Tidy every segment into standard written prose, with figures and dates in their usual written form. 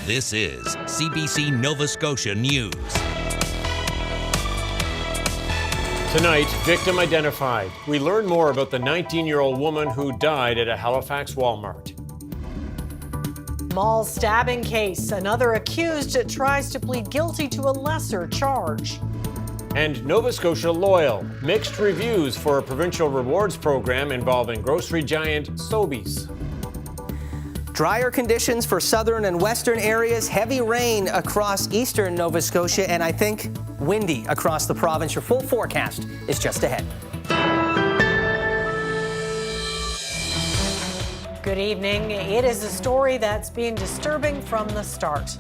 This is CBC Nova Scotia News. Tonight, victim identified. We learn more about the 19-year-old woman who died at a Halifax Walmart. Mall stabbing case. Another accused tries to plead guilty to a lesser charge. And Nova Scotia Loyal. Mixed reviews for a provincial rewards program involving grocery giant Sobeys. Drier conditions for southern and western areas, heavy rain across eastern Nova Scotia, and I think windy across the province. Your full forecast is just ahead. Good evening. It is a story that's been disturbing from the start.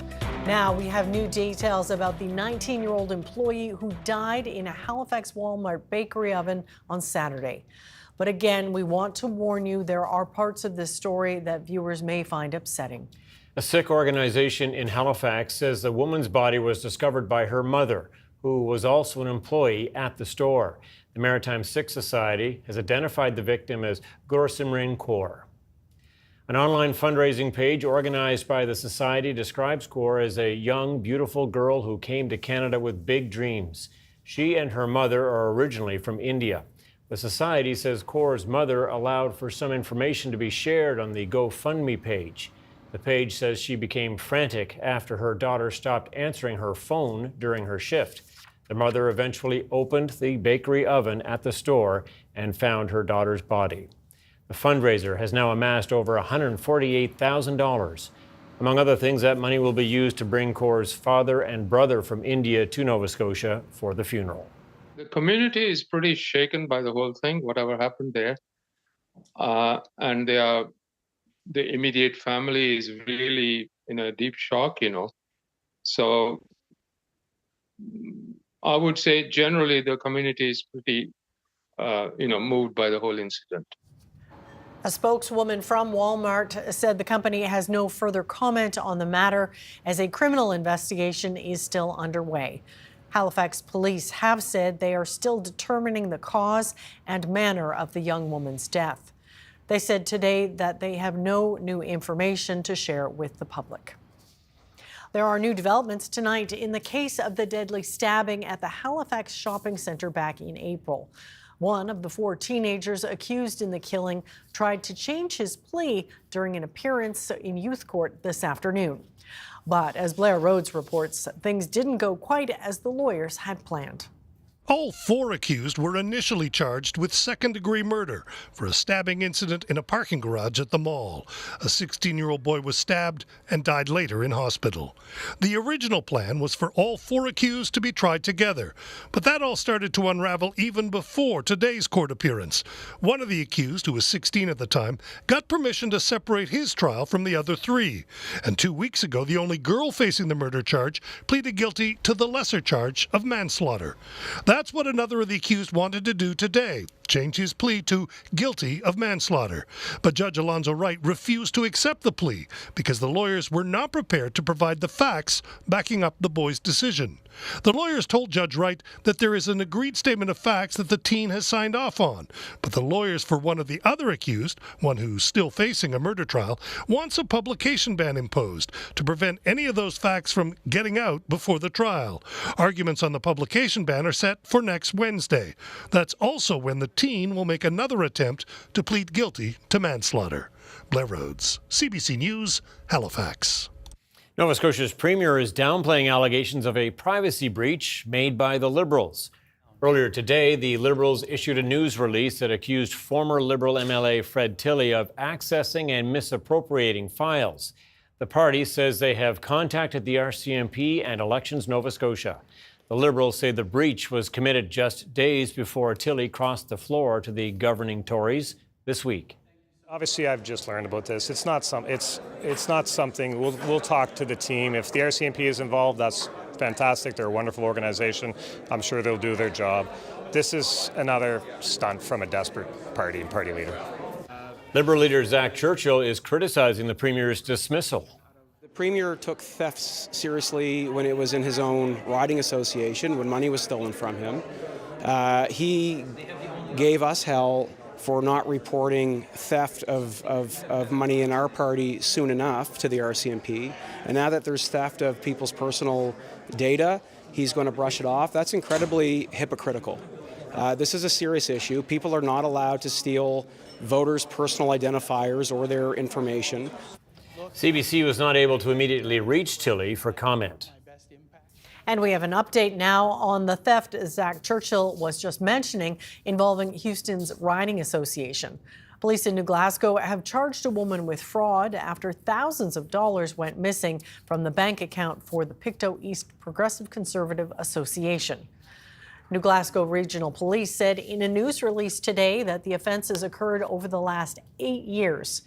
Now we have new details about the 19-year-old employee who died in a Halifax Walmart bakery oven on Saturday. But again, we want to warn you, there are parts of this story that viewers may find upsetting. A Sikh organization in Halifax says the woman's body was discovered by her mother, who was also an employee at the store. The Maritime Sikh Society has identified the victim as Gursimran Kaur. An online fundraising page organized by the Society describes Kaur as a young, beautiful girl who came to Canada with big dreams. She and her mother are originally from India. The Society says Kaur's mother allowed for some information to be shared on the GoFundMe page. The page says she became frantic after her daughter stopped answering her phone during her shift. The mother eventually opened the bakery oven at the store and found her daughter's body. The fundraiser has now amassed over $148,000. Among other things, that money will be used to bring Kaur's father and brother from India to Nova Scotia for the funeral. The community is pretty shaken by the whole thing, whatever happened there. And the immediate family is really in a deep shock, So I would say generally the community is pretty, moved by the whole incident. A spokeswoman from Walmart said the company has no further comment on the matter as a criminal investigation is still underway. Halifax police have said they are still determining the cause and manner of the young woman's death. They said today that they have no new information to share with the public. There are new developments tonight in the case of the deadly stabbing at the Halifax shopping centre back in April. One of the 4 teenagers accused in the killing tried to change his plea during an appearance in youth court this afternoon. But as Blair Rhodes reports, things didn't go quite as the lawyers had planned. All 4 accused were initially charged with second-degree murder for a stabbing incident in a parking garage at the mall. A 16-year-old boy was stabbed and died later in hospital. The original plan was for all 4 accused to be tried together, but that all started to unravel even before today's court appearance. One of the accused, who was 16 at the time, got permission to separate his trial from the other 3. And 2 weeks ago, the only girl facing the murder charge pleaded guilty to the lesser charge of manslaughter. That's what another of the accused wanted to do today, change his plea to guilty of manslaughter. But Judge Alonzo Wright refused to accept the plea because the lawyers were not prepared to provide the facts backing up the boy's decision. The lawyers told Judge Wright that there is an agreed statement of facts that the teen has signed off on, but the lawyers for one of the other accused, one who's still facing a murder trial, wants a publication ban imposed to prevent any of those facts from getting out before the trial. Arguments on the publication ban are set for next Wednesday. That's also when the teen will make another attempt to plead guilty to manslaughter. Blair Rhodes, CBC News, Halifax. Nova Scotia's premier is downplaying allegations of a privacy breach made by the Liberals. Earlier today, the Liberals issued a news release that accused former Liberal MLA Fred Tilley of accessing and misappropriating files. The party says they have contacted the RCMP and Elections Nova Scotia. The Liberals say the breach was committed just days before Tilley crossed the floor to the governing Tories this week. Obviously, I've just learned about this. It's not something. We'll talk to the team. If the RCMP is involved, that's fantastic. They're a wonderful organization. I'm sure they'll do their job. This is another stunt from a desperate party and party leader. Liberal leader Zach Churchill is criticizing the premier's dismissal. The premier took thefts seriously when it was in his own riding association, when money was stolen from him. He gave us hell for not reporting theft of money in our party soon enough to the RCMP. And now that there's theft of people's personal data, he's going to brush it off. That's incredibly hypocritical. This is a serious issue. People are not allowed to steal voters' personal identifiers or their information. CBC was not able to immediately reach Tilley for comment. And we have an update now on the theft Zach Churchill was just mentioning involving Houston's Riding Association. Police in New Glasgow have charged a woman with fraud after thousands of dollars went missing from the bank account for the Pictou East Progressive Conservative Association. New Glasgow Regional Police said in a news release today that the offences occurred over the last 8 years.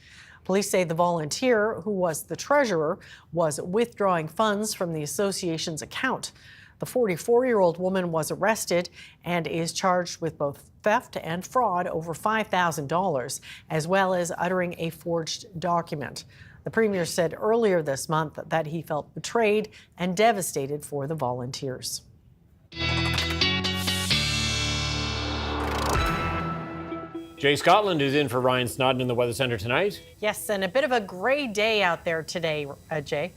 Police say the volunteer, who was the treasurer, was withdrawing funds from the association's account. The 44-year-old woman was arrested and is charged with both theft and fraud over $5,000, as well as uttering a forged document. The Premier said earlier this month that he felt betrayed and devastated for the volunteers. Jay Scotland is in for Ryan Snoddon in the Weather Centre tonight. Yes, and a bit of a gray day out there today, Jay.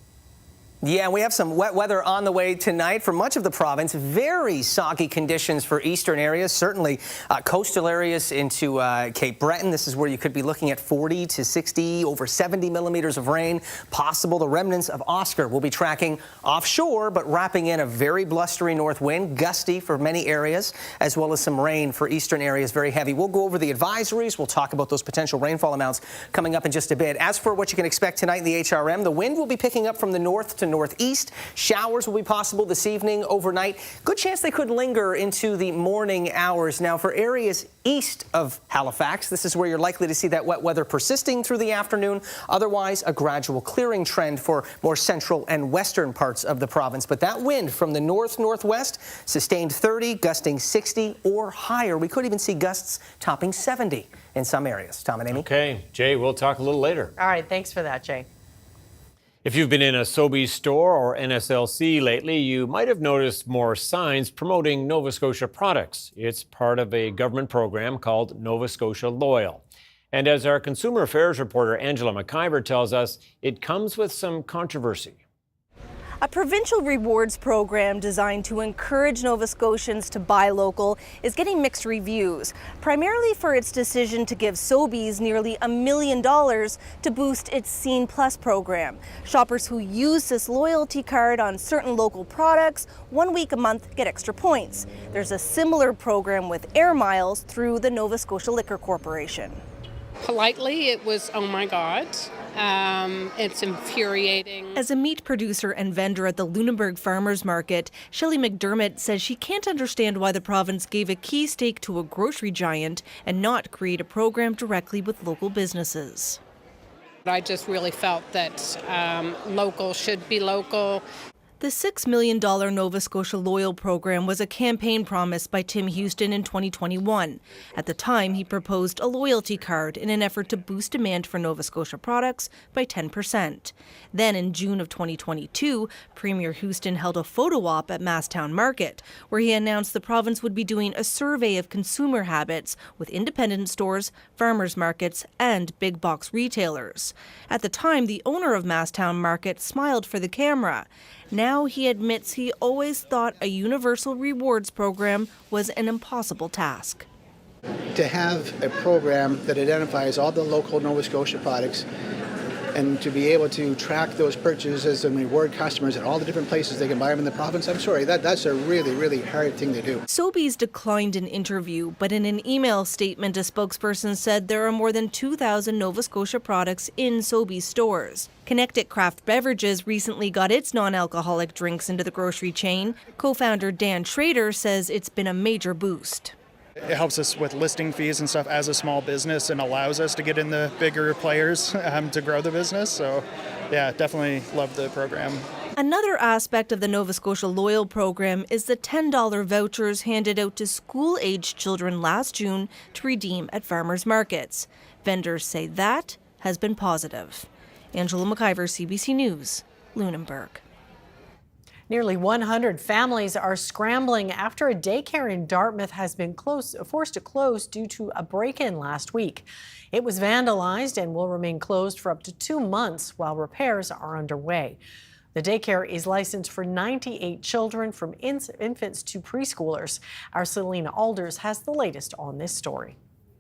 Yeah, we have some wet weather on the way tonight for much of the province. Very soggy conditions for eastern areas, certainly coastal areas into Cape Breton. This is where you could be looking at 40 to 60, over 70 millimeters of rain possible. The remnants of Oscar will be tracking offshore, but wrapping in a very blustery north wind, gusty for many areas, as well as some rain for eastern areas, very heavy. We'll go over the advisories. We'll talk about those potential rainfall amounts coming up in just a bit. As for what you can expect tonight in the HRM, the wind will be picking up from the north to northeast. Showers will be possible this evening, overnight. Good chance they could linger into the morning hours. Now, for areas east of Halifax, this is where you're likely to see that wet weather persisting through the afternoon. Otherwise, a gradual clearing trend for more central and western parts of the province. But that wind from the north-northwest, sustained 30, gusting 60 or higher. We could even see gusts topping 70 in some areas. Tom and Amy. Okay, Jay, we'll talk a little later. All right, thanks for that, Jay. If you've been in a Sobeys store or NSLC lately, you might have noticed more signs promoting Nova Scotia products. It's part of a government program called Nova Scotia Loyal. And as our consumer affairs reporter Angela McIver tells us, it comes with some controversy. A provincial rewards program designed to encourage Nova Scotians to buy local is getting mixed reviews, primarily for its decision to give Sobeys nearly $1 million to boost its Scene Plus program. Shoppers who use this loyalty card on certain local products 1 week a month get extra points. There's a similar program with Air Miles through the Nova Scotia Liquor Corporation. Politely, it was, oh my God. It's infuriating. As a meat producer and vendor at the Lunenburg Farmers Market, Shelley McDermott says she can't understand why the province gave a key stake to a grocery giant and not create a program directly with local businesses. I just really felt that local should be local. The $6 million Nova Scotia Loyal program was a campaign promise by Tim Houston in 2021. At the time, he proposed a loyalty card in an effort to boost demand for Nova Scotia products by 10%. Then in June of 2022, Premier Houston held a photo op at Masstown Market, where he announced the province would be doing a survey of consumer habits with independent stores, farmers markets, and big box retailers. At the time, the owner of Masstown Market smiled for the camera. Now he admits he always thought a universal rewards program was an impossible task. To have a program that identifies all the local Nova Scotia products and to be able to track those purchases and reward customers at all the different places they can buy them in the province, I'm sorry, that's a really, really hard thing to do. Sobeys declined an interview, but in an email statement, a spokesperson said there are more than 2,000 Nova Scotia products in Sobeys stores. Connecticut Craft Beverages recently got its non-alcoholic drinks into the grocery chain. Co-founder Dan Schrader says it's been a major boost. It helps us with listing fees and stuff as a small business and allows us to get in the bigger players to grow the business. So, yeah, definitely love the program. Another aspect of the Nova Scotia Loyal program is the $10 vouchers handed out to school-aged children last June to redeem at farmers markets. Vendors say that has been positive. Angela McIver, CBC News, Lunenburg. Nearly 100 families are scrambling after a daycare in Dartmouth has been forced to close due to a break-in last week. It was vandalized and will remain closed for up to 2 months while repairs are underway. The daycare is licensed for 98 children from infants to preschoolers. Our Selena Alders has the latest on this story.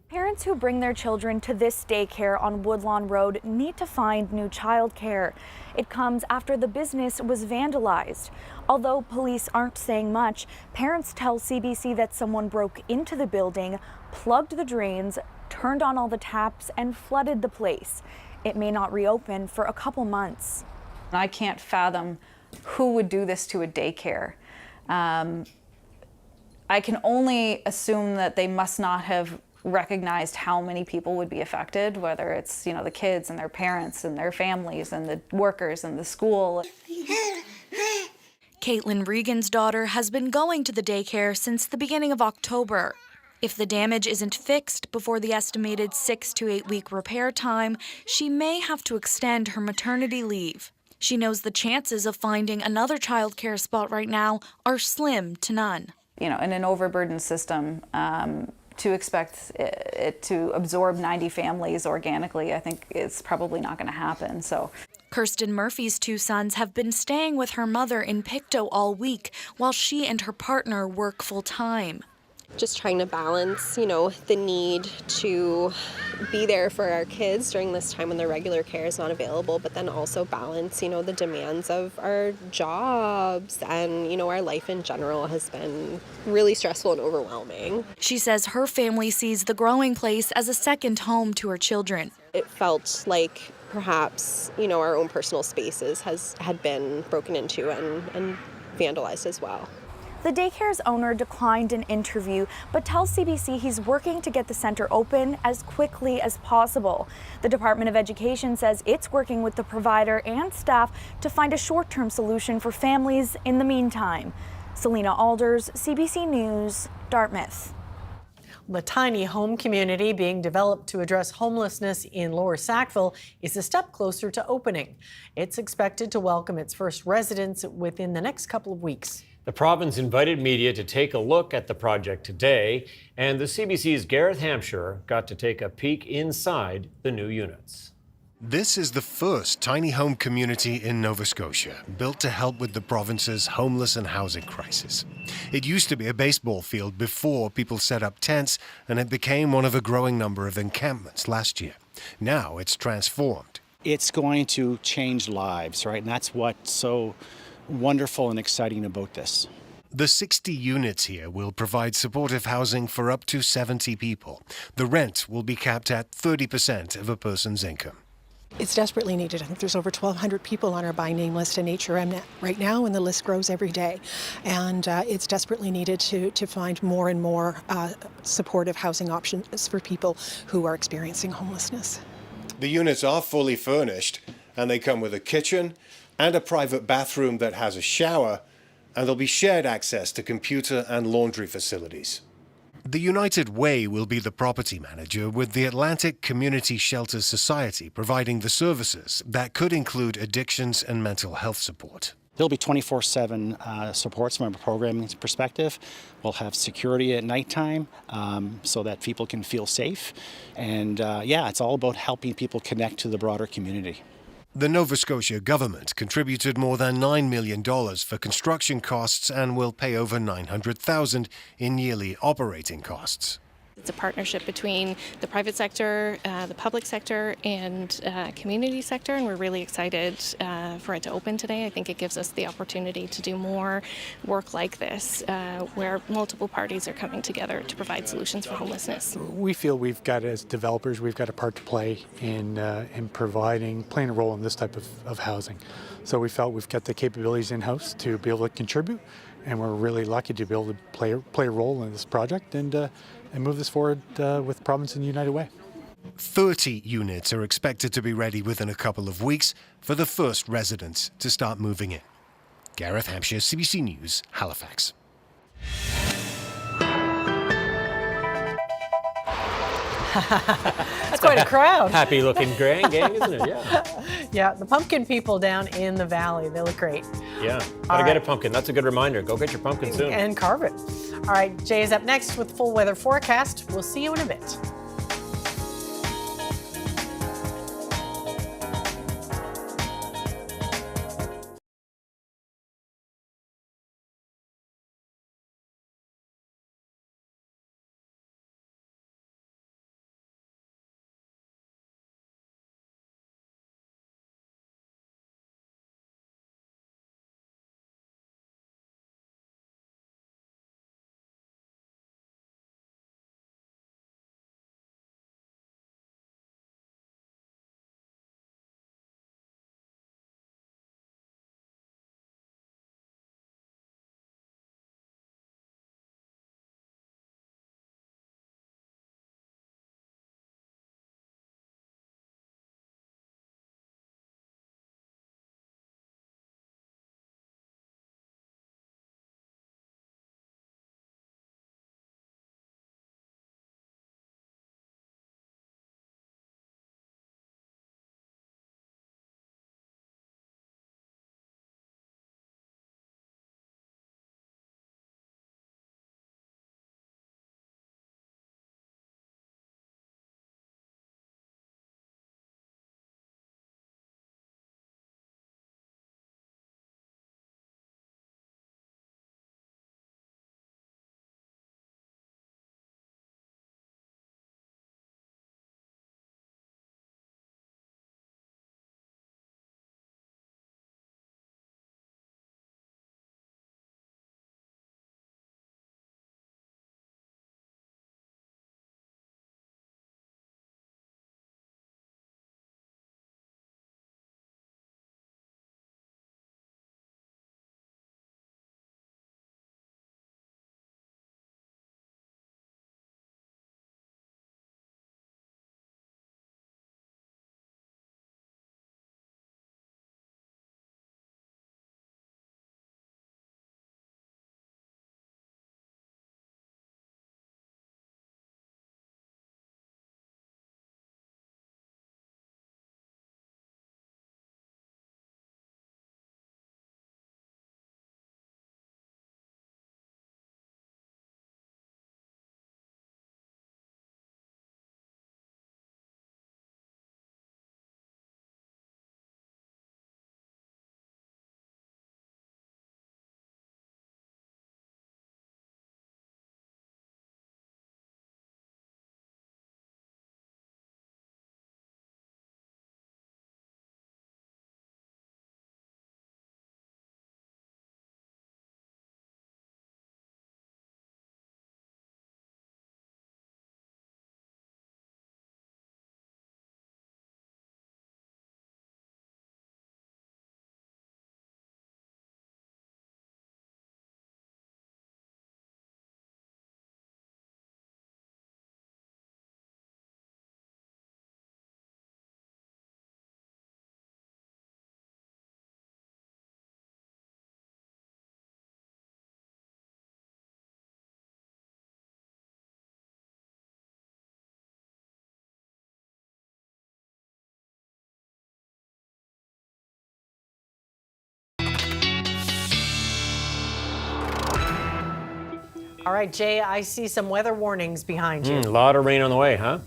Parents who bring their children to this daycare on Woodlawn Road need to find new childcare. It comes after the business was vandalized. Although police aren't saying much, parents tell CBC that someone broke into the building, plugged the drains, turned on all the taps, and flooded the place. It may not reopen for a couple months. I can't fathom who would do this to a daycare. I can only assume that they must not have recognized how many people would be affected, whether it's, the kids and their parents and their families and the workers and the school. Caitlin Regan's daughter has been going to the daycare since the beginning of October. If the damage isn't fixed before the estimated 6 to 8 week repair time, she may have to extend her maternity leave. She knows the chances of finding another childcare spot right now are slim to none. In an overburdened system, to expect it to absorb 90 families organically, I think it's probably not going to happen. So, Kirsten Murphy's 2 sons have been staying with her mother in Pictou all week while she and her partner work full-time. Just trying to balance, the need to be there for our kids during this time when their regular care is not available, but then also balance, the demands of our jobs and, our life in general has been really stressful and overwhelming. She says her family sees the growing place as a second home to her children. It felt like perhaps, our own personal spaces had been broken into and vandalized as well. The daycare's owner declined an interview, but tells CBC he's working to get the center open as quickly as possible. The Department of Education says it's working with the provider and staff to find a short-term solution for families in the meantime. Selena Alders, CBC News, Dartmouth. The tiny home community being developed to address homelessness in Lower Sackville is a step closer to opening. It's expected to welcome its first residents within the next couple of weeks. The province invited media to take a look at the project today, and the CBC's Gareth Hampshire got to take a peek inside the new units. This is the first tiny home community in Nova Scotia, built to help with the province's homeless and housing crisis. It used to be a baseball field before people set up tents, and it became one of a growing number of encampments last year. Now it's transformed. It's going to change lives, right? And that's what's so wonderful and exciting about this. The 60 units here will provide supportive housing for up to 70 people. The rent will be capped at 30% of a person's income. It's desperately needed. I think there's over 1,200 people on our by name list in HRM right now, and the list grows every day. And it's desperately needed to find more and more supportive housing options for people who are experiencing homelessness. The units are fully furnished, and they come with a kitchen and a private bathroom that has a shower, and there'll be shared access to computer and laundry facilities. The United Way will be the property manager, with the Atlantic Community Shelter Society providing the services that could include addictions and mental health support. There'll be 24/7 supports from a programming perspective. We'll have security at nighttime so that people can feel safe. And it's all about helping people connect to the broader community. The Nova Scotia government contributed more than $9 million for construction costs and will pay over $900,000 in yearly operating costs. It's a partnership between the private sector, the public sector, and community sector, and we're really excited for it to open today. I think it gives us the opportunity to do more work like this, where multiple parties are coming together to provide solutions for homelessness. We feel we've got, as developers, we've got a part to play in playing a role in this type of housing. So we felt we've got the capabilities in-house to be able to contribute, and we're really lucky to be able to play a role in this project and move this forward with the province and the United Way. 30 units are expected to be ready within a couple of weeks for the first residents to start moving in. Gareth Hampshire, CBC News, Halifax. That's quite a crowd. Happy looking gang, isn't it? Yeah. Yeah, the pumpkin people down in the valley, they look great. Yeah. Gotta get a pumpkin. That's a good reminder. Go get your pumpkin soon. And carve it. All right, Jay is up next with full weather forecast. We'll see you in a bit. All right, Jay, I see some weather warnings behind you. A lot of rain on the way, huh?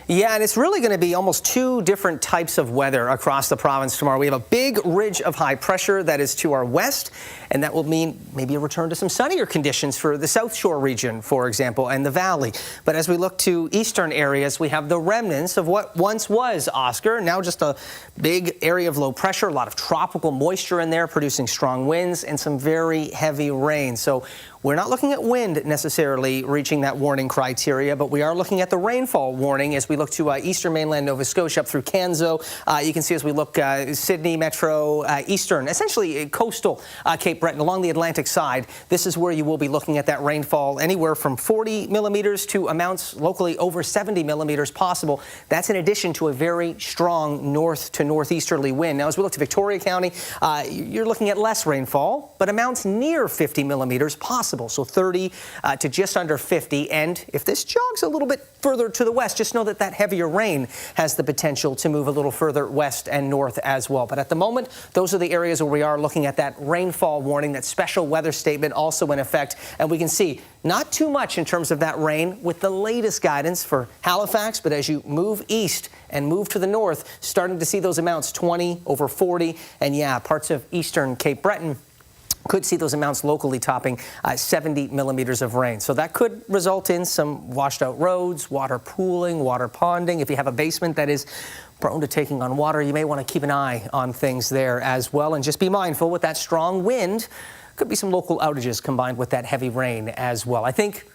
Yeah, and it's really going to be almost two different types of weather across the province tomorrow. We have a big ridge of high pressure that is to our west, and that will mean maybe a return to some sunnier conditions for the South Shore region, for example, and the valley. But as we look to eastern areas, we have the remnants of what once was Oscar, now just a big area of low pressure, a lot of tropical moisture in there, producing strong winds and some very heavy rain. So we're not looking at wind necessarily reaching that warning criteria, but we are looking at the rainfall warning as we look to eastern mainland Nova Scotia up through Canso. You can see as we look Sydney, Metro, eastern, essentially coastal Cape Breton along the Atlantic side. This is where you will be looking at that rainfall anywhere from 40 millimeters to amounts locally over 70 millimeters possible. That's in addition to a very strong north to northeasterly wind. Now, as we look to Victoria County, you're looking at less rainfall, but amounts near 50 millimeters possible. So 30 to just under 50. And if this jogs a little bit further to the west, just know that that heavier rain has the potential to move a little further west and north as well. But at the moment, those are the areas where we are looking at that rainfall warning, that special weather statement also in effect. And we can see not too much in terms of that rain with the latest guidance for Halifax. But as you move east and move to the north, starting to see those amounts 20 over 40. And yeah, parts of eastern Cape Breton could see those amounts locally topping 70 millimeters of rain. So that could result in some washed out roads, water pooling, water ponding. If you have a basement that is prone to taking on water, you may want to keep an eye on things there as well. And just be mindful with that strong wind, could be some local outages combined with that heavy rain as well. I think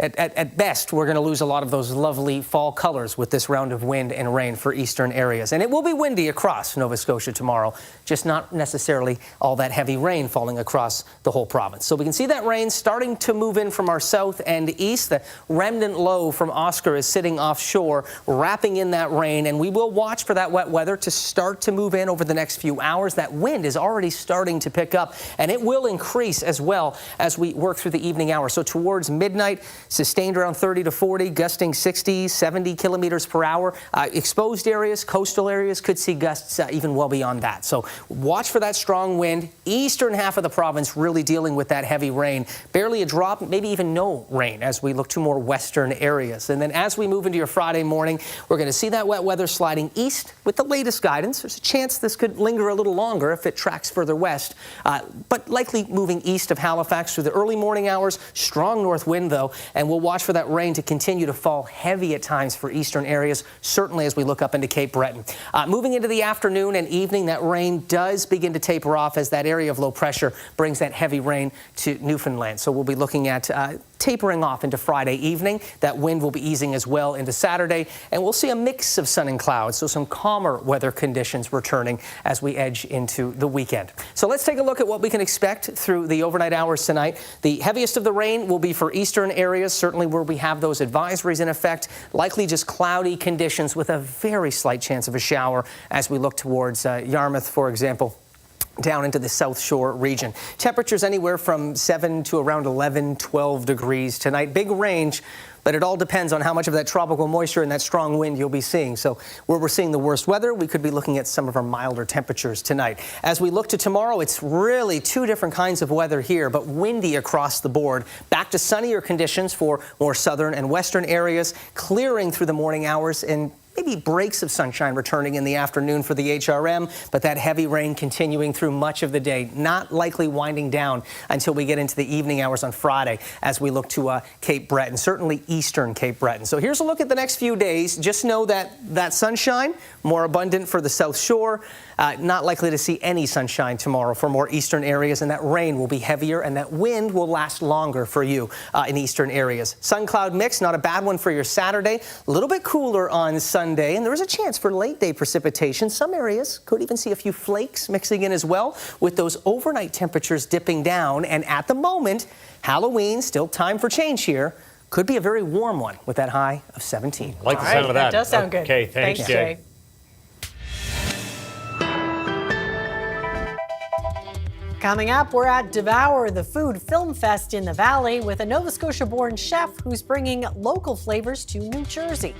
at best, we're going to lose a lot of those lovely fall colors with this round of wind and rain for eastern areas. And it will be windy across Nova Scotia tomorrow, just not necessarily all that heavy rain falling across the whole province. So we can see that rain starting to move in from our south and east. The remnant low from Oscar is sitting offshore, wrapping in that rain. And we will watch for that wet weather to start to move in over the next few hours. That wind is already starting to pick up, and it will increase as well as we work through the evening hours. So towards midnight, sustained around 30 to 40, gusting 60, 70 kilometers per hour. Exposed areas, coastal areas could see gusts even well beyond that. So watch for that strong wind. Eastern half of the province really dealing with that heavy rain. Barely a drop, maybe even no rain as we look to more western areas. And then as we move into your Friday morning, we're going to see that wet weather sliding east with the latest guidance. There's a chance this could linger a little longer if it tracks further west, but likely moving east of Halifax through the early morning hours. Strong north wind, though, and we'll watch for that rain to continue to fall heavy at times for eastern areas, certainly as we look up into Cape Breton. Moving into the afternoon and evening, that rain does begin to taper off as that area of low pressure brings that heavy rain to Newfoundland. So we'll be looking at tapering off into Friday evening. That wind will be easing as well into Saturday, and we'll see a mix of sun and clouds, so some calmer weather conditions returning as we edge into the weekend. So let's take a look at what we can expect through the overnight hours tonight. The heaviest of the rain will be for eastern areas, certainly where we have those advisories in effect. Likely just cloudy conditions with a very slight chance of a shower as we look towards Yarmouth, for example, down into the South Shore region. Temperatures anywhere from 7 to around 11, 12 degrees tonight. Big range, but it all depends on how much of that tropical moisture and that strong wind you'll be seeing. So where we're seeing the worst weather, we could be looking at some of our milder temperatures tonight. As we look to tomorrow, it's really two different kinds of weather here, but windy across the board. Back to sunnier conditions for more southern and western areas, clearing through the morning hours, and maybe breaks of sunshine returning in the afternoon for the HRM, but that heavy rain continuing through much of the day, not likely winding down until we get into the evening hours on Friday as we look to Cape Breton, certainly eastern Cape Breton. So here's a look at the next few days. Just know that that sunshine, more abundant for the South Shore, not likely to see any sunshine tomorrow for more eastern areas, and that rain will be heavier and that wind will last longer for you in eastern areas. Sun-cloud mix, not a bad one for your Saturday. A little bit cooler on Sunday, and there is a chance for late day precipitation. Some areas could even see a few flakes mixing in as well, with those overnight temperatures dipping down. And at the moment, Halloween, still time for change here, could be a very warm one with that high of 17. Like the sound of that. That does sound good. Okay, thanks, Jay. Coming up, we're at Devour, the food film fest in the Valley, with a Nova Scotia-born chef who's bringing local flavors to New Jersey.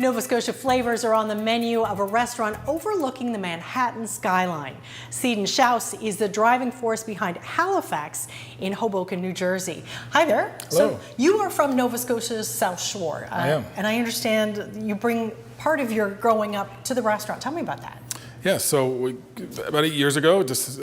Nova Scotia flavors are on the menu of a restaurant overlooking the Manhattan skyline. Seton Schaus is the driving force behind Halifax in Hoboken, New Jersey. Hi there. Hello. So you are from Nova Scotia's South Shore. I am. And I understand you bring part of your growing up to the restaurant. Tell me about that. Yeah, so about 8 years ago, just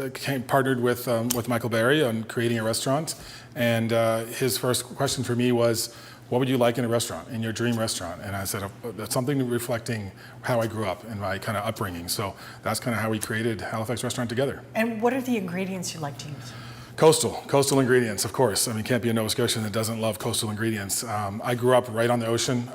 partnered with Michael Barry on creating a restaurant. And his first question for me was, what would you like in a restaurant, in your dream restaurant? And I said, that's something reflecting how I grew up and my kind of upbringing. So that's kind of how we created Halifax Restaurant together. And what are the ingredients you like to use? Coastal ingredients, of course. I mean, can't be a Nova Scotian that doesn't love coastal ingredients. I grew up right on the ocean.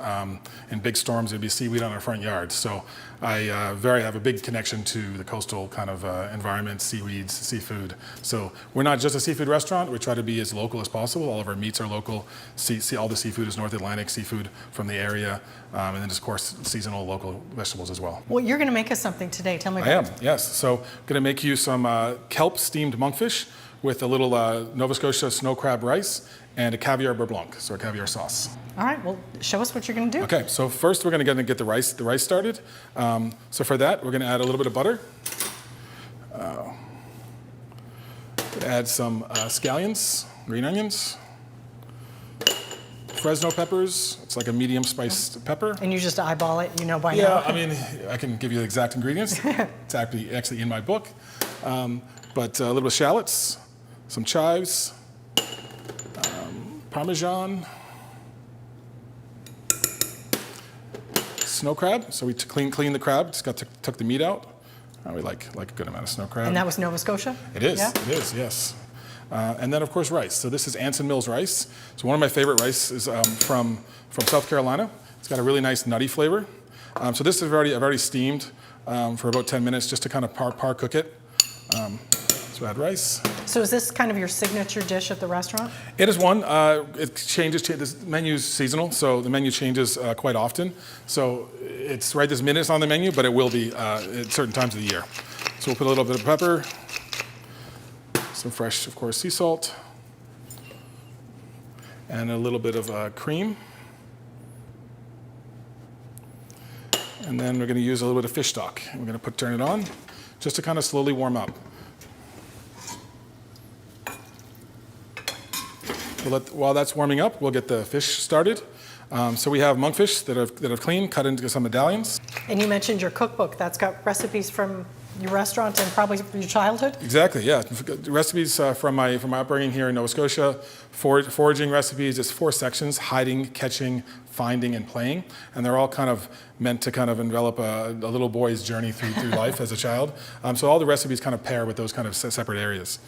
In big storms, there'd be seaweed on our front yard. So I have a big connection to the coastal kind of environment, seaweeds, seafood. So we're not just a seafood restaurant. We try to be as local as possible. All of our meats are local. All the seafood is North Atlantic seafood from the area. And then, of course, seasonal local vegetables as well. Well, you're going to make us something today. Tell me about it. I am, yes. So I'm going to make you some kelp steamed monkfish with a little Nova Scotia snow crab rice and a caviar beurre blanc, so a caviar sauce. All right, well, show us what you're going to do. Okay, so first we're going to get the rice started. So for that, we're going to add a little bit of butter. Add some scallions, green onions, Fresno peppers. It's like a medium spiced pepper. And you just eyeball it, you know by now. Yeah, I mean, I can give you the exact ingredients. It's actually in my book. But a little bit of shallots, some chives, Parmesan, snow crab. So we clean the crab, just took the meat out. We like a good amount of snow crab. And that was Nova Scotia? It is, yeah? It is, yes. And then of course rice. So this is Anson Mills rice. So one of my favorite rice is from South Carolina. It's got a really nice nutty flavor. So this is I've already steamed for about 10 minutes just to kind of par cook it. So add rice. So is this kind of your signature dish at the restaurant? It is one. It changes. This menu's seasonal, so the menu changes quite often. So it's right this minute it's on the menu, but it will be at certain times of the year. So we'll put a little bit of pepper, some fresh, of course, sea salt, and a little bit of cream. And then we're going to use a little bit of fish stock. We're going to turn it on just to kind of slowly warm up. While that's warming up, we'll get the fish started. So we have monkfish that have cleaned, cut into some medallions. And you mentioned your cookbook. That's got recipes from your restaurant and probably from your childhood? Exactly, yeah. Recipes from my upbringing here in Nova Scotia. Foraging recipes, it's 4 sections: hiding, catching, finding, and playing. And they're all kind of meant to kind of envelop a little boy's journey through life as a child. So all the recipes kind of pair with those kind of separate areas.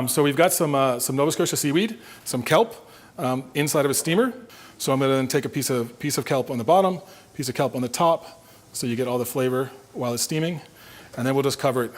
So we've got some Nova Scotia seaweed, some kelp inside of a steamer. So I'm going to then take a piece of kelp on the bottom, piece of kelp on the top, so you get all the flavor while it's steaming. And then we'll just cover it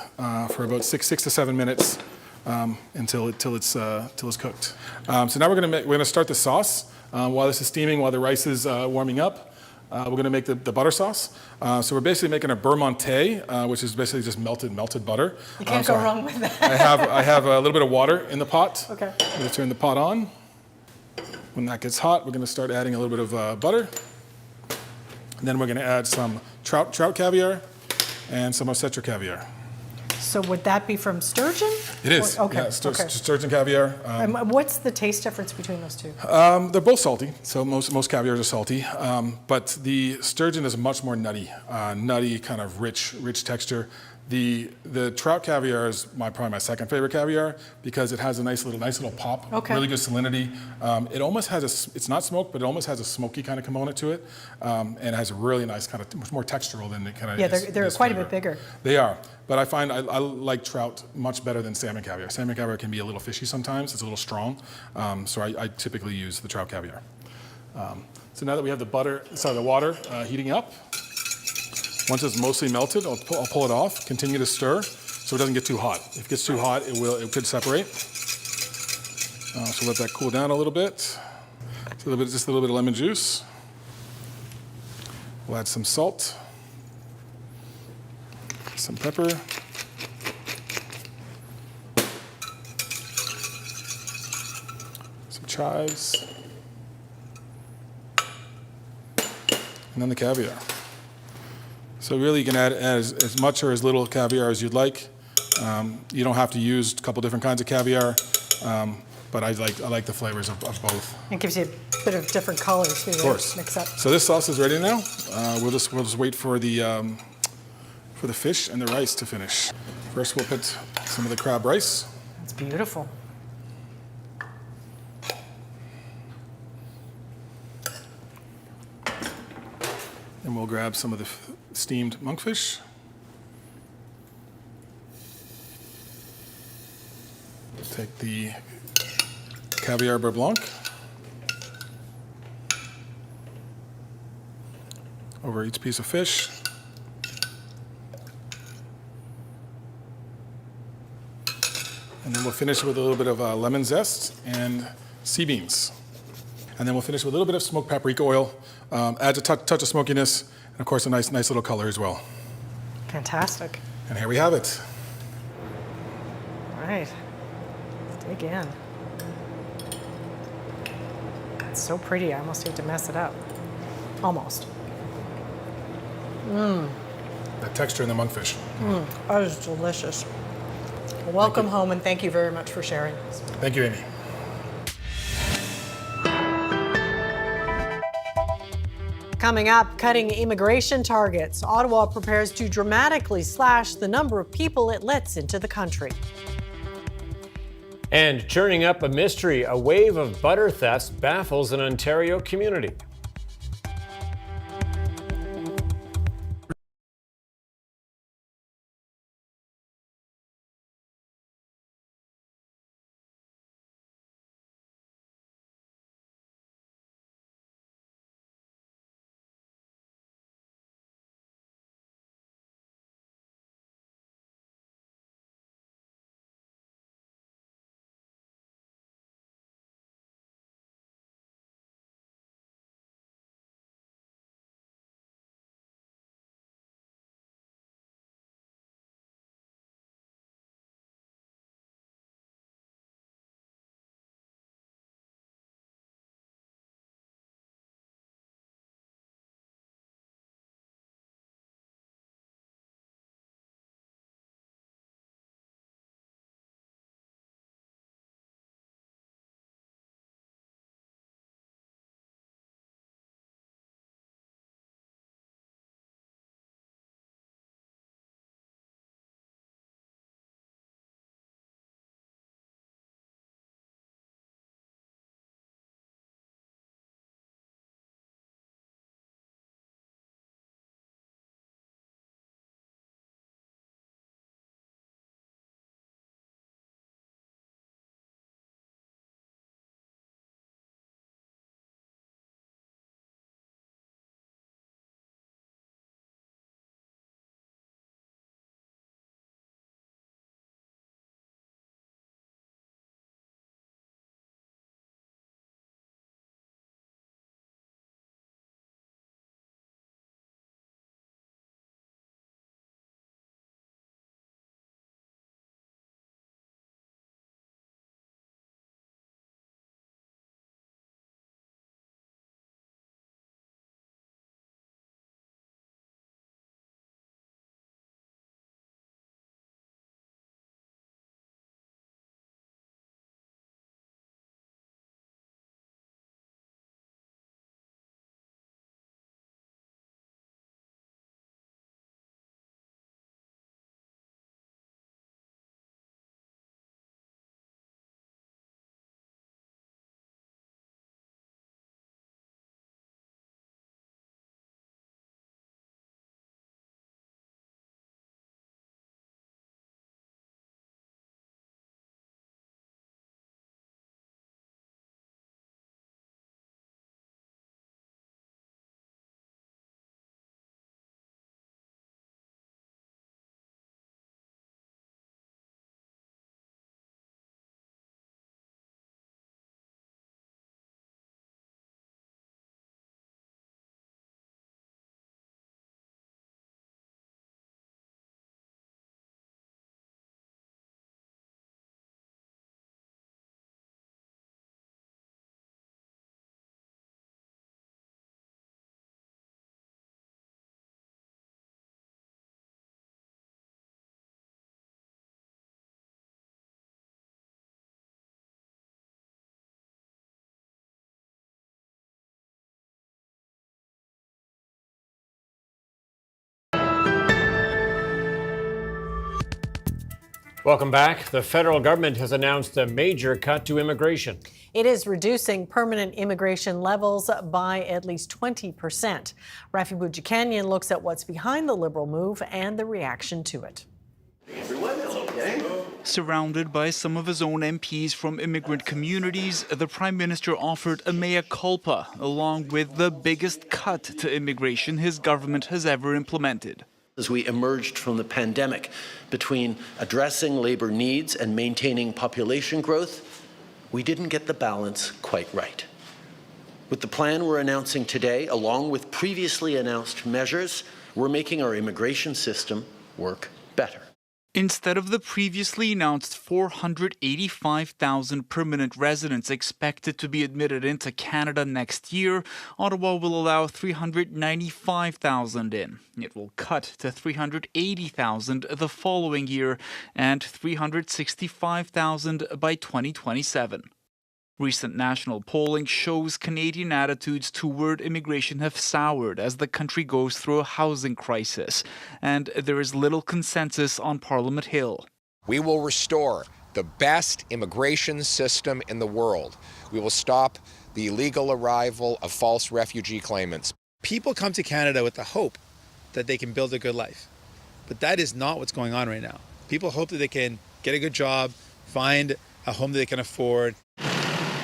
for about 6 to 7 minutes until it's cooked. So now we're going to start the sauce while this is steaming, while the rice is warming up. We're going to make the butter sauce. So we're basically making a beurre monté, which is basically just melted butter. You can't go wrong with that. I have a little bit of water in the pot. Okay. I'm going to turn the pot on. When that gets hot, we're going to start adding a little bit of butter. And then we're going to add some trout caviar and some Osetra caviar. So would that be from sturgeon? It is. Okay. Yeah, Okay. Sturgeon caviar. And what's the taste difference between those two? They're both salty, so most caviars are salty, but the sturgeon is much more nutty, kind of rich texture. The trout caviar is probably my second favorite caviar because it has a nice little pop, really good salinity. It almost has it's not smoked, but it almost has a smoky kind of component to it, and it has a really nice kind of much more textural than it kind of. Yeah, they're quite a bit bigger. They are, but I find I like trout much better than salmon caviar. Salmon caviar can be a little fishy sometimes; it's a little strong, so I typically use the trout caviar. So now that we have the water heating up. Once it's mostly melted, I'll pull it off, continue to stir so it doesn't get too hot. If it gets too hot, it could separate. So let that cool down a little bit. Just a little bit of lemon juice. We'll add some salt, some pepper, some chives, and then the caviar. So really you can add as much or as little caviar as you'd like. You don't have to use a couple different kinds of caviar, but I like the flavors of both. It gives you a bit of different colors too, Of course. mix up. So this sauce is ready now. We'll just wait for the fish and the rice to finish. First we'll put some of the crab rice. It's beautiful. And we'll grab some of the steamed monkfish. Take the caviar beurre blanc over each piece of fish. And then we'll finish with a little bit of lemon zest and sea beans. And then we'll finish with a little bit of smoked paprika oil. Adds a touch of smokiness, and of course a nice little color as well. Fantastic. And here we have it. All right. Let's dig in. It's so pretty, I almost hate to mess it up. Almost. Mmm. The texture in the monkfish. That is delicious. Welcome home, and thank you very much for sharing this. Thank you, Amy. Coming up, cutting immigration targets. Ottawa prepares to dramatically slash the number of people it lets into the country. And churning up a mystery, a wave of butter thefts baffles an Ontario community. Welcome back. The federal government has announced a major cut to immigration. It is reducing permanent immigration levels by at least 20%. Rafi Boudjikanian looks at what's behind the Liberal move and the reaction to it. Surrounded by some of his own MPs from immigrant communities, the Prime Minister offered a mea culpa, along with the biggest cut to immigration his government has ever implemented. As we emerged from the pandemic, between addressing labour needs and maintaining population growth, we didn't get the balance quite right. With the plan we're announcing today, along with previously announced measures, we're making our immigration system work better. Instead of the previously announced 485,000 permanent residents expected to be admitted into Canada next year, Ottawa will allow 395,000 in. It will cut to 380,000 the following year and 365,000 by 2027. Recent national polling shows Canadian attitudes toward immigration have soured as the country goes through a housing crisis, and there is little consensus on Parliament Hill. We will restore the best immigration system in the world. We will stop the illegal arrival of false refugee claimants. People come to Canada with the hope that they can build a good life, but that is not what's going on right now. People hope that they can get a good job, find a home that they can afford.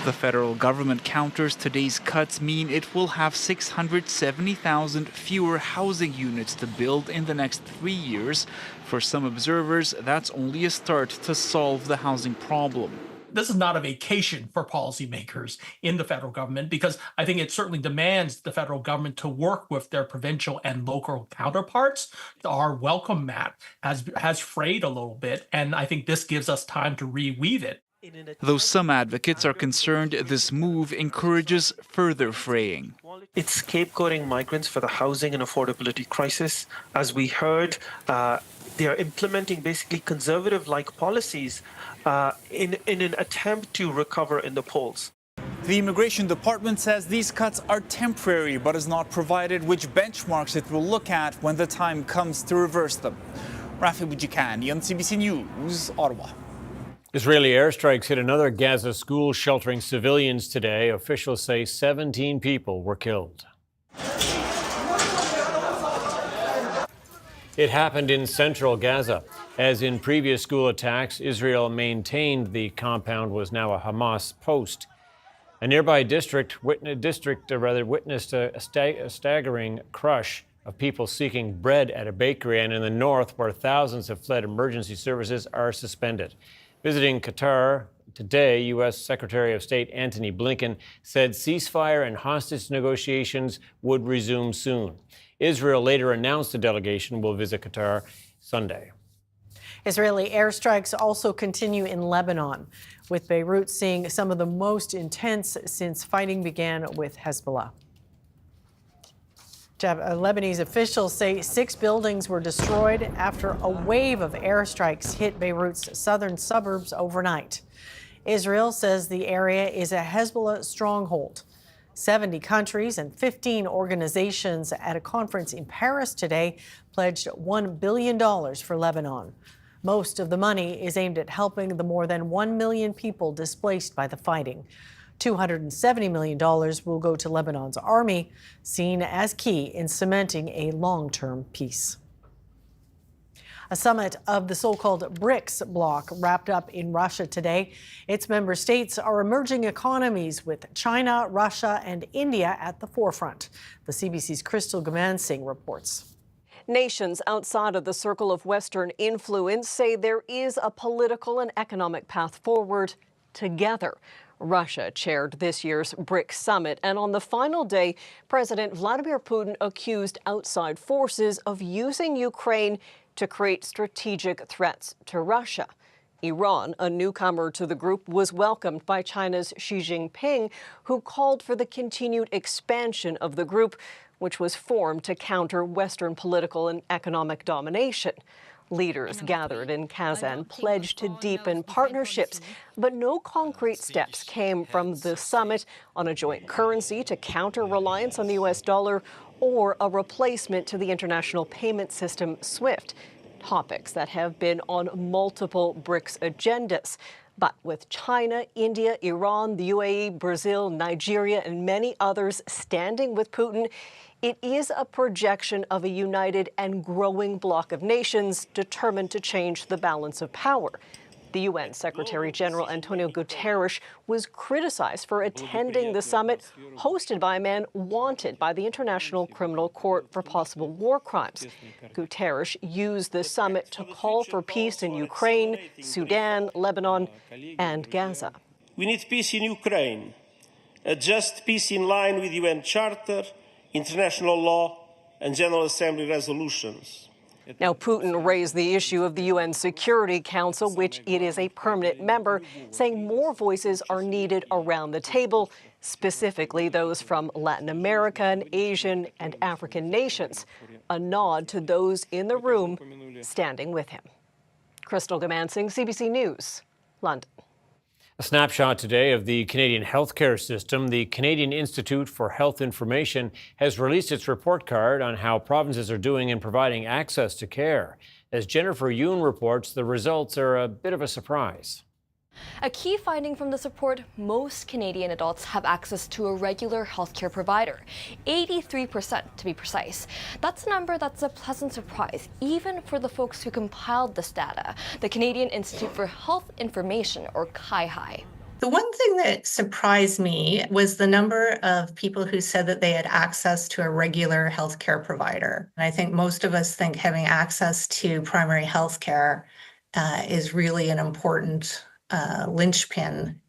The federal government counters today's cuts mean it will have 670,000 fewer housing units to build in the next 3 years. For some observers, that's only a start to solve the housing problem. This is not a vacation for policymakers in the federal government, because I think it certainly demands the federal government to work with their provincial and local counterparts. Our welcome mat has frayed a little bit, and I think this gives us time to reweave it. Though some advocates are concerned this move encourages further fraying. It's scapegoating migrants for the housing and affordability crisis. As we heard, they are implementing basically conservative-like policies in an attempt to recover in the polls. The Immigration Department says these cuts are temporary, but has not provided which benchmarks it will look at when the time comes to reverse them. Rafi Boudjikanian, CBC News, Ottawa. Israeli airstrikes hit another Gaza school sheltering civilians today. Officials say 17 people were killed. It happened in central Gaza. As in previous school attacks, Israel maintained the compound was now a Hamas post. A nearby district witnessed a staggering crush of people seeking bread at a bakery, and in the north, where thousands have fled, emergency services are suspended. Visiting Qatar today, U.S. Secretary of State Antony Blinken said ceasefire and hostage negotiations would resume soon. Israel later announced a delegation will visit Qatar Sunday. Israeli airstrikes also continue in Lebanon, with Beirut seeing some of the most intense since fighting began with Hezbollah. Lebanese officials say 6 buildings were destroyed after a wave of airstrikes hit Beirut's southern suburbs overnight. Israel says the area is a Hezbollah stronghold. 70 countries and 15 organizations at a conference in Paris today pledged $1 billion for Lebanon. Most of the money is aimed at helping the more than 1 million people displaced by the fighting. $270 million will go to Lebanon's army, seen as key in cementing a long-term peace. A summit of the so-called BRICS bloc wrapped up in Russia today. Its member states are emerging economies with China, Russia, and India at the forefront. The CBC's Crystal Gaman-Singh reports. Nations outside of the circle of Western influence say there is a political and economic path forward together. Russia chaired this year's BRICS summit, and on the final day, President Vladimir Putin accused outside forces of using Ukraine to create strategic threats to Russia. Iran, a newcomer to the group, was welcomed by China's Xi Jinping, who called for the continued expansion of the group, which was formed to counter Western political and economic domination. Leaders gathered in Kazan pledged to deepen partnerships, but no concrete steps came from the summit on a joint currency to counter reliance on the U.S. dollar or a replacement to the international payment system SWIFT. topics that have been on multiple BRICS agendas. But with China, India, Iran, the UAE, Brazil, Nigeria, and many others standing with Putin, it is a projection of a united and growing bloc of nations determined to change the balance of power. The UN Secretary General Antonio Guterres was criticized for attending the summit hosted by a man wanted by the International Criminal Court for possible war crimes. Guterres used the summit to call for peace in Ukraine, Sudan, Lebanon, and Gaza. We need peace in Ukraine, a just peace in line with UN Charter, international law, and General Assembly resolutions. Now, Putin raised the issue of the UN Security Council, which it is a permanent member, saying more voices are needed around the table, specifically those from Latin American, Asian, and African nations, a nod to those in the room standing with him. Crystal Gamansing, CBC News, London. A snapshot today of the Canadian healthcare system. The Canadian Institute for Health Information has released its report card on how provinces are doing in providing access to care. As Jennifer Yoon reports, the results are a bit of a surprise. A key finding from this report, most Canadian adults have access to a regular healthcare provider, 83% to be precise. That's a number that's a pleasant surprise, even for the folks who compiled this data, the Canadian Institute for Health Information, or CIHI. The one thing that surprised me was the number of people who said that they had access to a regular healthcare provider. And I think most of us think having access to primary healthcare is really an important linchpin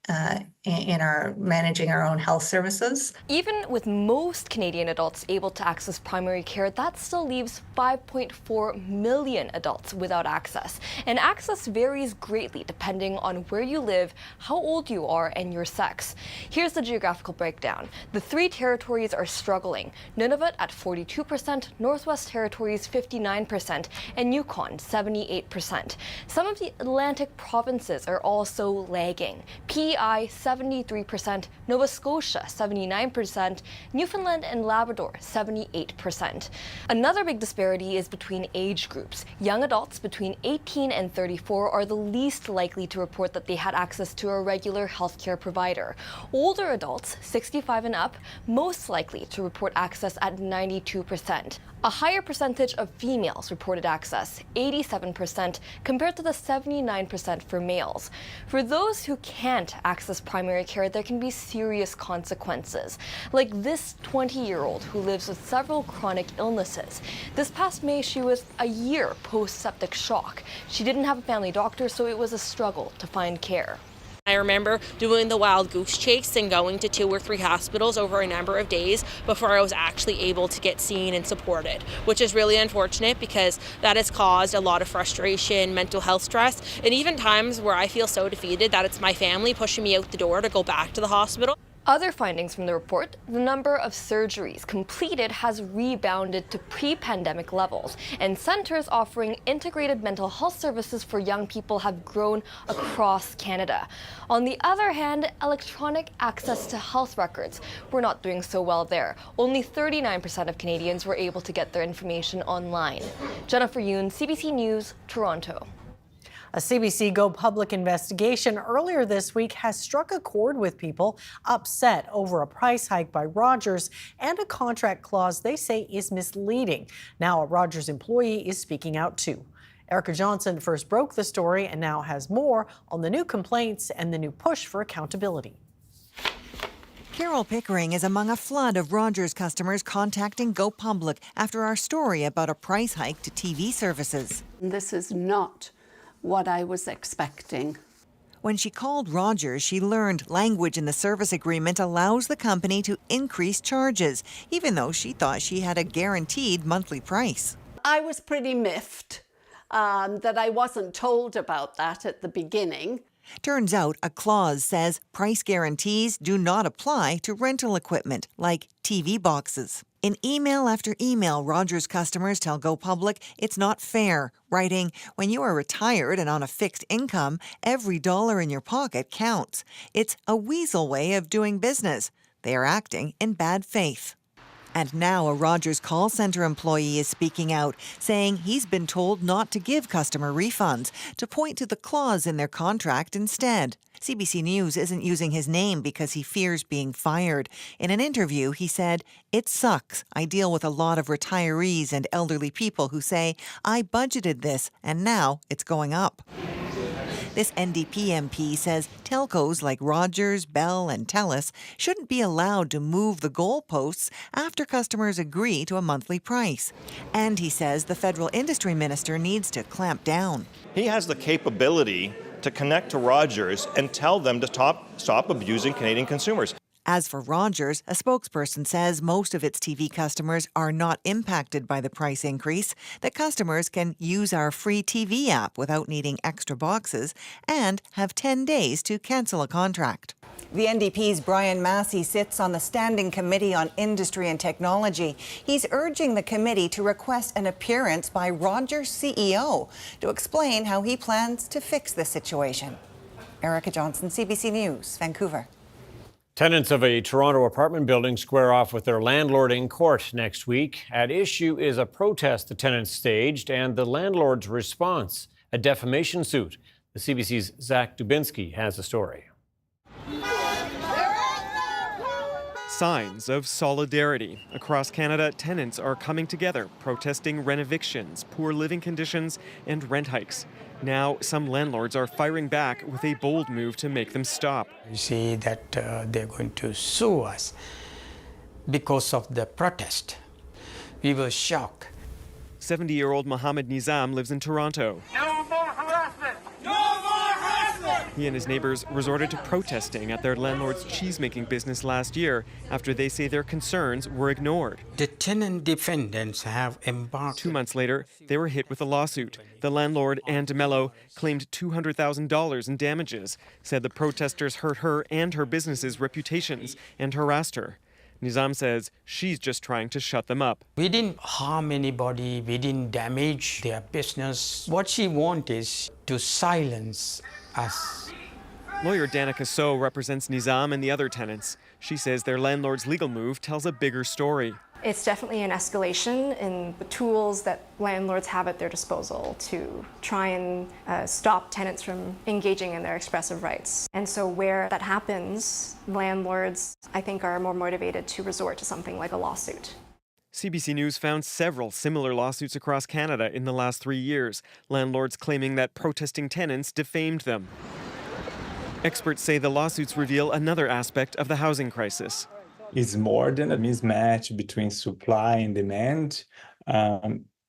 in our managing our own health services. Even with most Canadian adults able to access primary care, that still leaves 5.4 million adults without access. And access varies greatly depending on where you live, how old you are, and your sex. Here's the geographical breakdown. The 3 territories are struggling. Nunavut at 42%, Northwest Territories 59%, and Yukon 78%. Some of the Atlantic provinces are also lagging. PEI 73%, Nova Scotia 79%, Newfoundland and Labrador 78%. Another big disparity is between age groups. Young adults between 18 and 34 are the least likely to report that they had access to a regular healthcare provider. Older adults, 65 and up, most likely to report access at 92%. A higher percentage of females reported access, 87%, compared to the 79% for males. For those who can't access primary care, there can be serious consequences, like this 20-year-old who lives with several chronic illnesses. This past May, she was a year post-septic shock. She didn't have a family doctor, so it was a struggle to find care. I remember doing the wild goose chase and going to 2 or 3 hospitals over a number of days before I was actually able to get seen and supported, which is really unfortunate because that has caused a lot of frustration, mental health stress, and even times where I feel so defeated that it's my family pushing me out the door to go back to the hospital. Other findings from the report, the number of surgeries completed has rebounded to pre-pandemic levels, and centers offering integrated mental health services for young people have grown across Canada. On the other hand, electronic access to health records, we're not doing so well there. Only 39% of Canadians were able to get their information online. Jennifer Yoon, CBC News, Toronto. A CBC Go Public investigation earlier this week has struck a chord with people upset over a price hike by Rogers and a contract clause they say is misleading. Now a Rogers employee is speaking out too. Erica Johnson first broke the story and now has more on the new complaints and the new push for accountability. Carol Pickering is among a flood of Rogers customers contacting Go Public after our story about a price hike to TV services. This is not what I was expecting. When she called Rogers, she learned language in the service agreement allows the company to increase charges, even though she thought she had a guaranteed monthly price. I was pretty miffed that I wasn't told about that at the beginning. Turns out a clause says price guarantees do not apply to rental equipment like TV boxes. In email after email, Rogers customers tell Go Public it's not fair, writing, when you are retired and on a fixed income, every dollar in your pocket counts. It's a weasel way of doing business. They are acting in bad faith. And now a Rogers call center employee is speaking out, saying he's been told not to give customer refunds, to point to the clause in their contract instead. CBC News isn't using his name because he fears being fired. In an interview, he said, "It sucks. I deal with a lot of retirees and elderly people who say, I budgeted this and now it's going up." This NDP MP says telcos like Rogers, Bell and TELUS shouldn't be allowed to move the goalposts after customers agree to a monthly price. And he says the federal industry minister needs to clamp down. He has the capability to connect to Rogers and tell them to stop abusing Canadian consumers. As for Rogers, a spokesperson says most of its TV customers are not impacted by the price increase, that customers can use our free TV app without needing extra boxes and have 10 days to cancel a contract. The NDP's Brian Massey sits on the Standing Committee on Industry and Technology. He's urging the committee to request an appearance by Rogers' CEO to explain how he plans to fix the situation. Erica Johnson, CBC News, Vancouver. Tenants of a Toronto apartment building square off with their landlord in court next week. At issue is a protest the tenants staged and the landlord's response, a defamation suit. The CBC's Zach Dubinsky has the story. Signs of solidarity. Across Canada, tenants are coming together, protesting rent evictions, poor living conditions, and rent hikes. Now, some landlords are firing back with a bold move to make them stop. We see that they're going to sue us because of the protest. We were shocked. 70-year-old Mohammed Nizam lives in Toronto. No more harassment! No more harassment! He and his neighbors resorted to protesting at their landlord's cheesemaking business last year after they say their concerns were ignored. The tenant defendants have embarked. 2 months later, they were hit with a lawsuit. The landlord, Anne DeMello, claimed $200,000 in damages, said the protesters hurt her and her business's reputations and harassed her. Nizam says she's just trying to shut them up. We didn't harm anybody, we didn't damage their business. What she wants is to silence us. Lawyer Danica So represents Nizam and the other tenants. She says their landlord's legal move tells a bigger story. It's definitely an escalation in the tools that landlords have at their disposal to try and stop tenants from engaging in their expressive rights. And so where that happens, landlords, I think, are more motivated to resort to something like a lawsuit. CBC News found several similar lawsuits across Canada in the last 3 years, landlords claiming that protesting tenants defamed them. Experts say the lawsuits reveal another aspect of the housing crisis. It's more than a mismatch between supply and demand.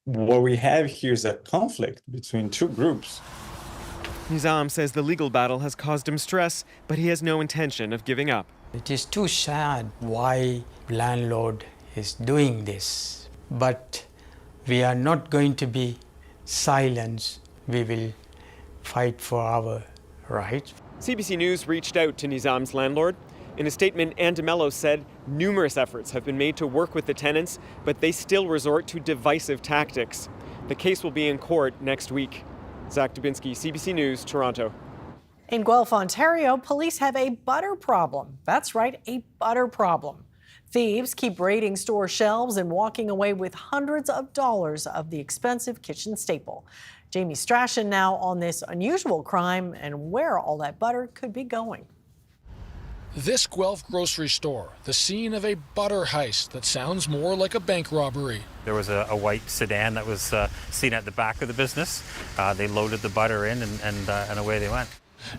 What we have here is a conflict between two groups. Nizam says the legal battle has caused him stress, but he has no intention of giving up. It is too sad why landlord is doing this, but we are not going to be silent. We will fight for our rights. CBC News reached out to Nizam's landlord. In a statement, Anne DeMello said numerous efforts have been made to work with the tenants, but they still resort to divisive tactics. The case will be in court next week. Zach Dubinsky, CBC News, Toronto. In Guelph, Ontario, police have a butter problem. That's right, a butter problem. Thieves keep raiding store shelves and walking away with hundreds of dollars of the expensive kitchen staple. Jamie Strachan now on this unusual crime and where all that butter could be going. This Guelph grocery store, the scene of a butter heist that sounds more like a bank robbery. There was a white sedan that was seen at the back of the business. They loaded the butter in and away they went.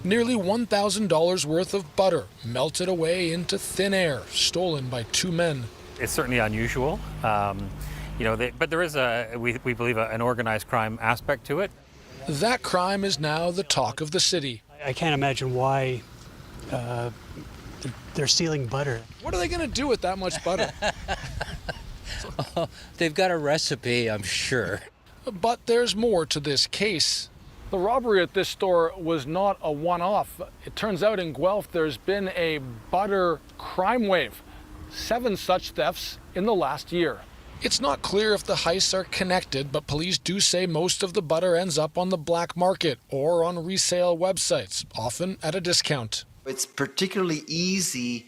Nearly $1,000 worth of butter melted away into thin air, stolen by two men. It's certainly unusual, but there is we believe an organized crime aspect to it. That crime is now the talk of the city. I can't imagine why they're stealing butter. What are they going to do with that much butter? They've got a recipe, I'm sure. But there's more to this case. The robbery at this store was not a one-off. It turns out in Guelph there's been a butter crime wave. 7 such thefts in the last year. It's not clear if the heists are connected, but police do say most of the butter ends up on the black market or on resale websites, often at a discount. It's particularly easy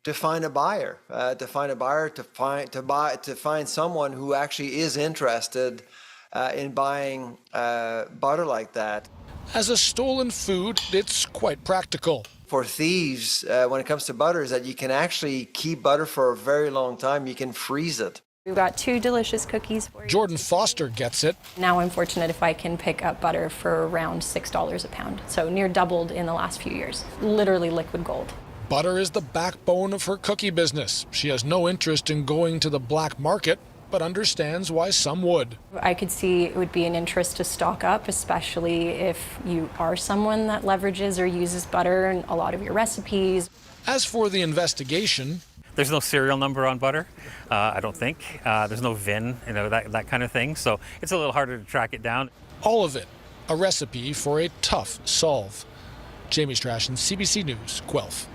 to find a buyer, to find someone who actually is interested in buying butter like that. As a stolen food, it's quite practical. For thieves, when it comes to butter, is that you can actually keep butter for a very long time. You can freeze it. We've got 2 delicious cookies for you. Jordan Foster gets it. Now I'm fortunate if I can pick up butter for around $6 a pound, so near doubled in the last few years. Literally liquid gold. Butter is the backbone of her cookie business. She has no interest in going to the black market, but understands why some would. I could see it would be an interest to stock up, especially if you are someone that leverages or uses butter in a lot of your recipes. As for the investigation, there's no serial number on butter, I don't think. There's no VIN, that kind of thing. So it's a little harder to track it down. All of it, a recipe for a tough solve. Jamie Strachan, CBC News, Guelph.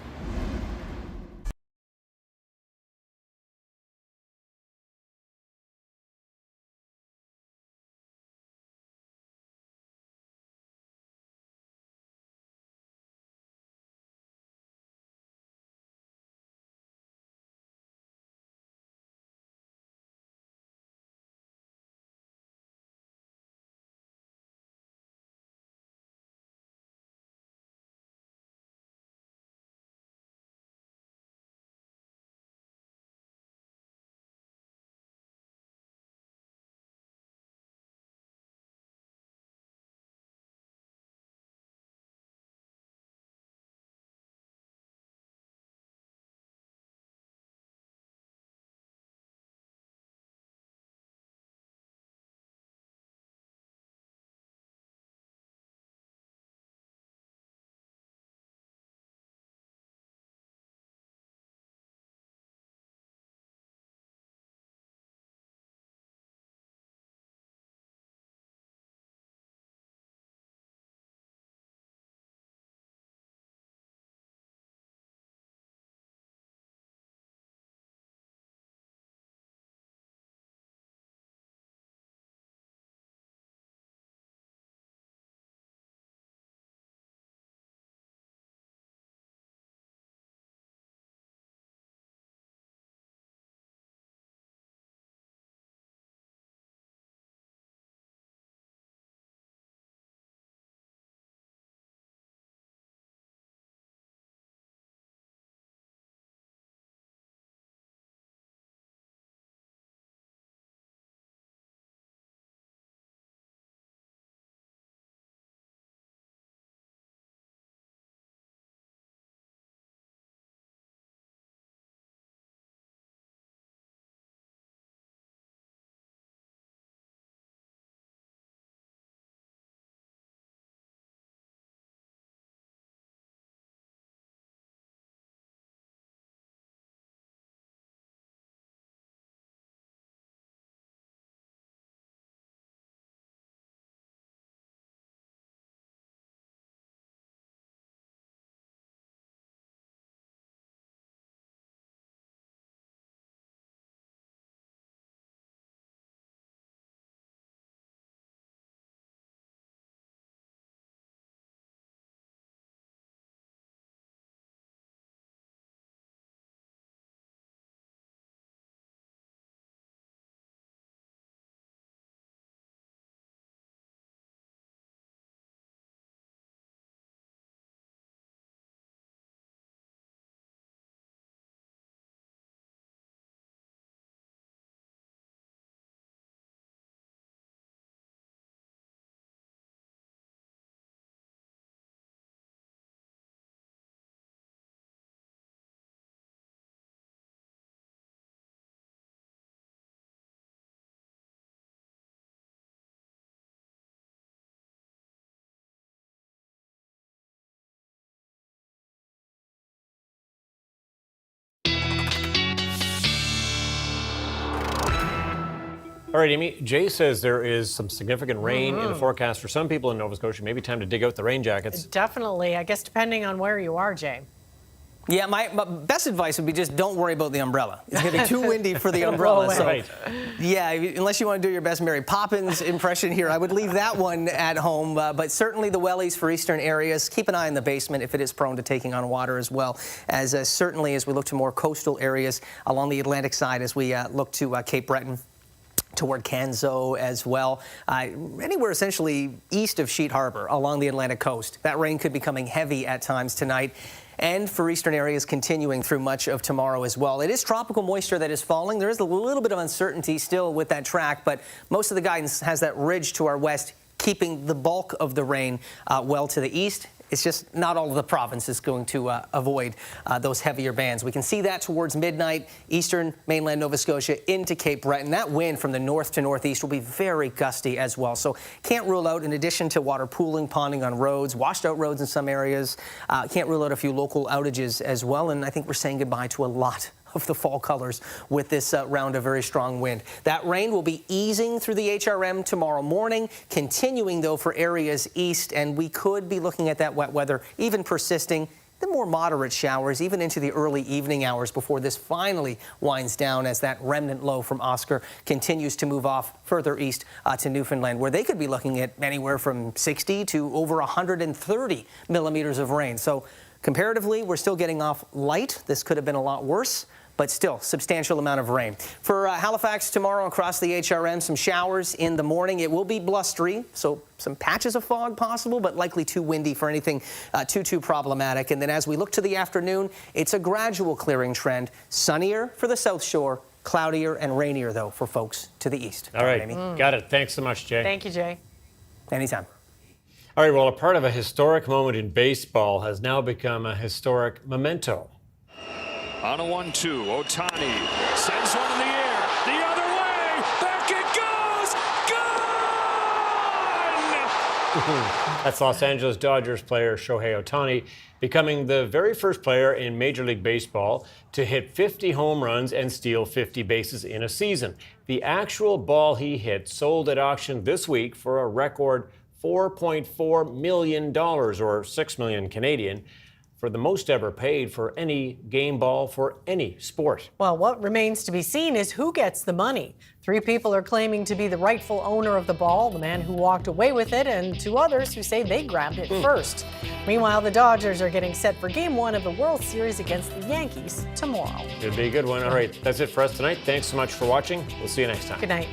All right, Amy, Jay says there is some significant rain in the forecast for some people in Nova Scotia. Maybe time to dig out the rain jackets. Definitely. I guess depending on where you are, Jay. Yeah, my best advice would be just don't worry about the umbrella. It's going to be too windy for the umbrella. So, Right. yeah, unless you want to do your best Mary Poppins impression here, I would leave that one at home. But certainly the wellies for eastern areas. Keep an eye on the basement if it is prone to taking on water as well, as certainly as we look to more coastal areas along the Atlantic side as we look to Cape Breton, toward Canso as well. Anywhere essentially east of Sheet Harbor along the Atlantic coast. That rain could be coming heavy at times tonight. And for eastern areas continuing through much of tomorrow as well. It is tropical moisture that is falling. There is a little bit of uncertainty still with that track, but most of the guidance has that ridge to our west, keeping the bulk of the rain well to the east. It's just not all of the province is going to avoid those heavier bands. We can see that towards midnight, eastern mainland Nova Scotia into Cape Breton. That wind from the north to northeast will be very gusty as well. So can't rule out, in addition to water pooling, ponding on roads, washed out roads in some areas, can't rule out a few local outages as well. And I think we're saying goodbye to a lot of the fall colors with this round of very strong wind. That rain will be easing through the HRM tomorrow morning, continuing though for areas east, and we could be looking at that wet weather even persisting. The more moderate showers even into the early evening hours before this finally winds down as that remnant low from Oscar continues to move off further east to Newfoundland, where they could be looking at anywhere from 60 to over 130 millimeters of rain. So comparatively, we're still getting off light. This could have been a lot worse, but still substantial amount of rain. For Halifax tomorrow across the HRM, some showers in the morning. It will be blustery, so some patches of fog possible, but likely too windy for anything too problematic. And then as we look to the afternoon, it's a gradual clearing trend. Sunnier for the South Shore, cloudier and rainier, though, for folks to the east. All right, got it. Thanks so much, Jay. Thank you, Jay. Anytime. All right, well, a part of a historic moment in baseball has now become a historic memento. On a 1-2, Ohtani sends one in the air, the other way, back it goes, gone! That's Los Angeles Dodgers player Shohei Ohtani becoming the very first player in Major League Baseball to hit 50 home runs and steal 50 bases in a season. The actual ball he hit sold at auction this week for a record $4.4 million, or $6 million Canadian, for the most ever paid for any game ball for any sport. Well, what remains to be seen is who gets the money. 3 people are claiming to be the rightful owner of the ball, the man who walked away with it, and 2 others who say they grabbed it first. Meanwhile, the Dodgers are getting set for Game 1 of the World Series against the Yankees tomorrow. It'll be a good one. All right, that's it for us tonight. Thanks so much for watching. We'll see you next time. Good night.